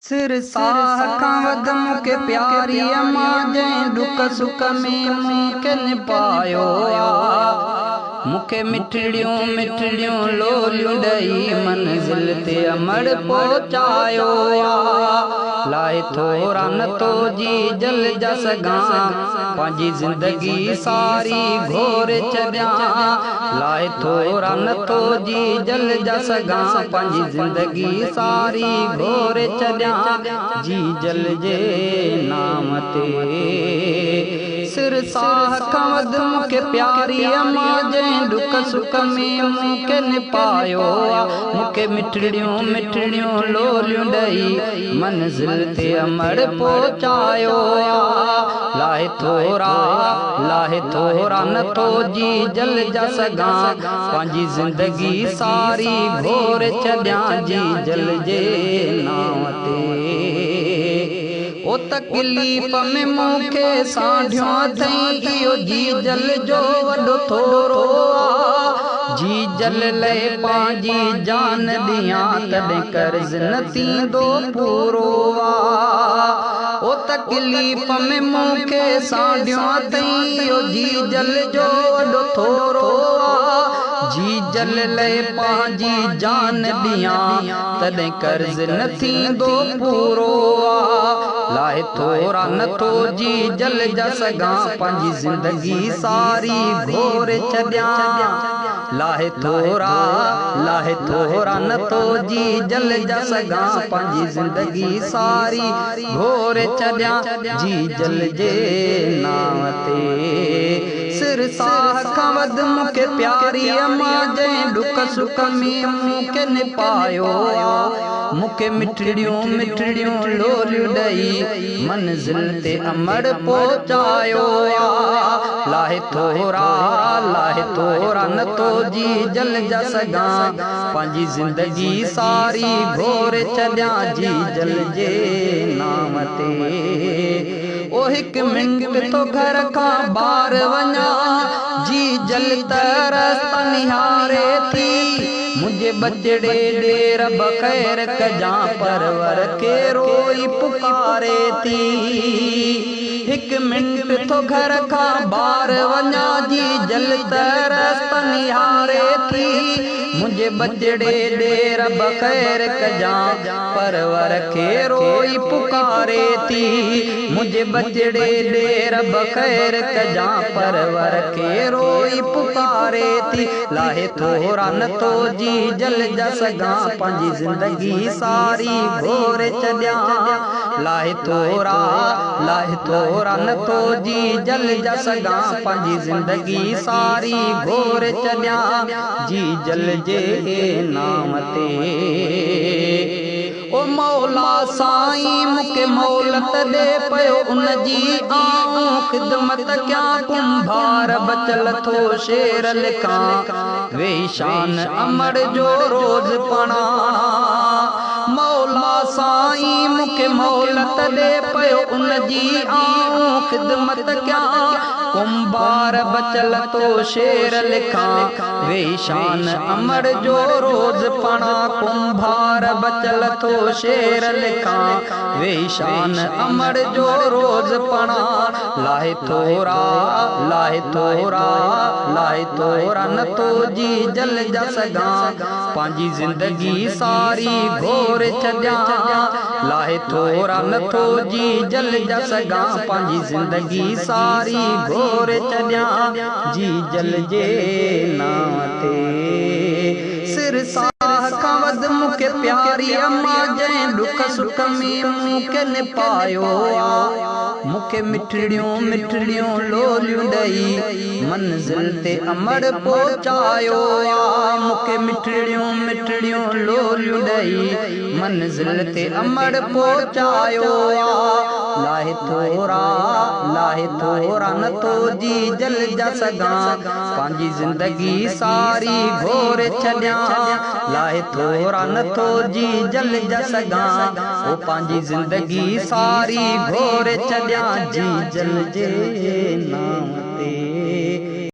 सिर साह खां वध मूंखे प्यारी मां जंहिं दुख सुख में मूंखे निभायो मूंखे मिठड़ियूं मिठड़ियूं लोलियूं ॾेई मंज़िल ते अमड़ पहुचायो लाए थोरा न तो जी जल जा सघां पंहिंजी ज़िंदगी सारी घोर छॾियां लाए थोरा न तो जी जल जा सघां पंहिंजी ज़िंदगी सारी घोर छॾियां जी जल जे नाम ते सिर साह खां वध मूंखे प्यारी मां जंहिं दुख सुख में मूंखे निभायो मूंखे मिठड़ियूं मिठड़ियूं लोलियूं ॾेई मंज़िल ते अमड़ पहुचायो लाहे थोरा न तो जी जल जा सघां पंहिंजी ज़िंदगी सारी घोर छॾियां जी जल जे नाम ते ओ तकलीफ़ में मूंखे साढियो अथई इहो जी जल जो वॾो थोरो जी जल लाइ पंहिंजी जान ॾियां तॾहिं कर्ज़ न थींदो पूरो ओ तकलीफ़ में मूंखे साढियो अथई इहो जी जल जो वॾो थोरो जी जल लाइ पंहिंजी जान ॾियां तॾहिं कर्ज़ न थींदो पूरो लाए थोरा न तो जी जल जा सघां पंहिंजी ज़िंदगी सारी घोर छॾियां लाहे थोरा न तो जी जल जा सघां पंहिंजी ज़िंदगी सारी घोर छॾियां जी जल जे नाम ते सिर साह खां वध मूंखे प्यारी मां जंहिं दुख सुख में मूंखे निभायो मूंखे मिठड़ियूं मिठड़ियूं लोलियूं ॾेई मंज़िल ते अमड़ पहुचायो लाहे थोरा न तो जी जल जा सघां पंहिंजी ज़िंदगी सारी घोर छॾियां जी जल जे नाम ते ओ हिकु मिंट तो घर खां ॿाहिरि वञा जी जल तरस निहारे थी मुझे बचड़े दे रब खैर कजां परवर के रोई पुकारे थी हिकु मिंट तो घर खां ॿाहिरि वञा जी जल तरस निहारे थी मुझे बचड़े दे रब खैर कजां परवर के रोई पुकारे थी मुझे बचड़े दे रब खैर कजां परवर के रोई पुकारे थी लाहे थोरा न तो जी जल जा सघां पंहिंजी ज़िंदगी सारी घोर छॾियां लाहे थोरा न तो जी जल जा सघां पंहिंजी ज़िंदगी सारी घोर छॾियां जी जल जे नाम ते ओ मौला साईं मूंखे मोहलत ॾे पियो उन जी आऊं ख़िदमत कयां कुंभार बचल थो शेर लिखां वेही शान अमड़ जो रोज़ पढ़ां मौला साईं मूंखे मोहलत ॾे पियो उन जी आऊं ख़िदमत कयां कुंभार बचल तो शेर लिखां वेही शान अमड़ जो रोज़ पढ़ां कुंभार बचल तो शेर लिखां वेही शान अमड़ जो रोज़ पढ़ां लाहे थोरा न तो जी जल जा सघां पंहिंजी ज़िंदगी सारी घोर छॾियां लाहे थोरा न तो जी जल जा सघां पंहिंजी ज़िंदगी सारी घोर छॾियां जी जल जे नाम ते सिर साह खां वध मूंखे प्यारी मां जंहिं दुख सुख में मूंखे निभायो मूंखे मिठड़ियूं मिठड़ियूं लोलियूं ॾेई मंज़िल ते अमड़ पहुचायो मूंखे मिठड़ियूं मिठड़ियूं लोलियूं ॾेई मंज़िल ते अमड़ पहुचायो लाहे थोरा न तो जी जल जा सघां पंहिंजी ज़िंदगी सारी घोर छॾियां लाहे थोरा न तो जी जल जा सघां ओ पंहिंजी ज़िंदगी सारी घोर छॾियां जी जल जे नाम ते।